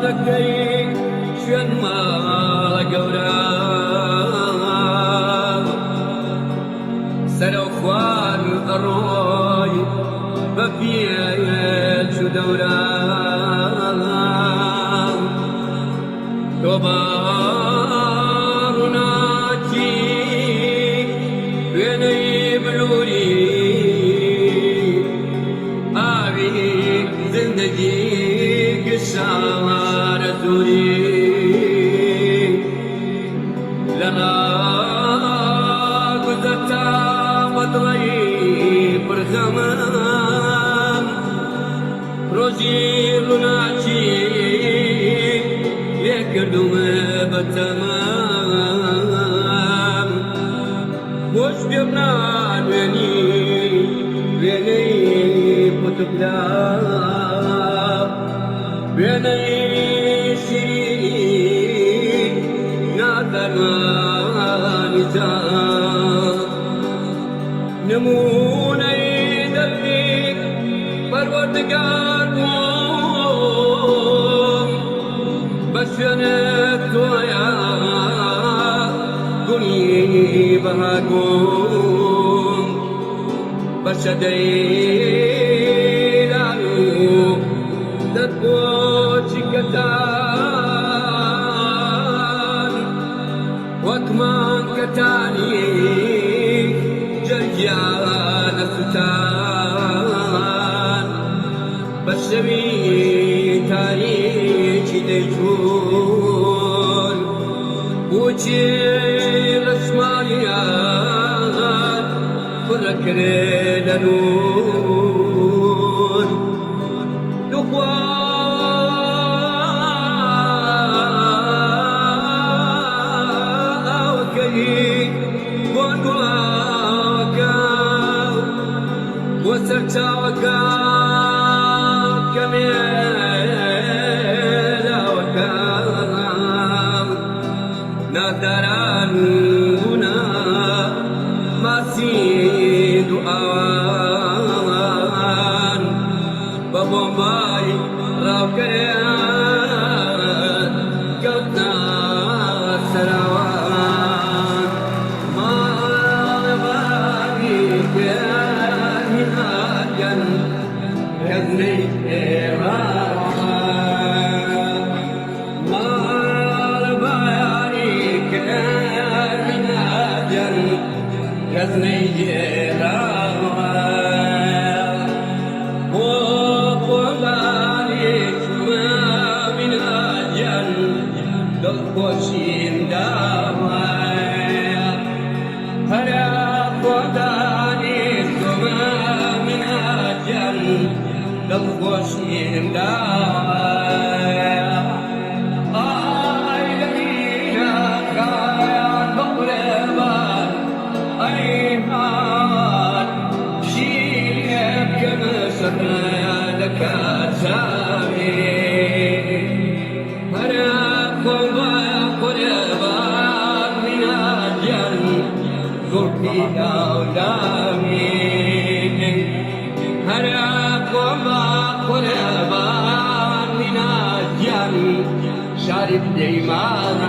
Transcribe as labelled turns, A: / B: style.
A: دەکەی شوێن ماڵە گەورە سەرە و خوار ئەڕۆی بە پێچ و دەورە تۆ بە ڕووناکی وێنەی بلووری ئاوی زندگی گشارە دووری لە ڕاگوزەتا بەدڵی پرخەمەم ڕۆژی ڕووناکی لێکردومە بەتەمام بۆش پێم نانوێنی وێنەی قوتوبدا وێنەی شیرین نادەرمانی جان نمونەی دەردی پەروەردگار بووم بە شوێنت تۆیە گوڵی بەهاگوم بە شەدەی لال و دەربۆچی کەتان وەکمان کەتانی جەرگیانە سوتان بە شەوی تاریکی دەیجوون بۆچی ڕسمانیان پڕەکرێ لە نور دخواکەی بۆ گوڵاوەکە بۆ سەرچاوەکە کەمێلاوەکە ناداران بوونە ماسی دوعاوان بە بۆمبای ڕاوکەیان کەوتنە سەراوان ماڵەباری پێیانی هاتیان کەزنەی ئێوان ماڵەباری پێیانی هاتیان کەزنەی ئێوان بۆ خۆباری شومامی ناجیان دڵخۆشیم داوایە هەرە خۆدانی شومامی ناجیان دڵخۆشیم داوایە ئای لەبیرە خایان بە قورێبان ئەی هات شیرێ بکەمە سەرنایە دەکات زاوێ هەرە خۆڵایە قورێبان میناجیان زۆربی داودامی هەرە خۆڵا قورێبان میناجیان شاری بدەیمانە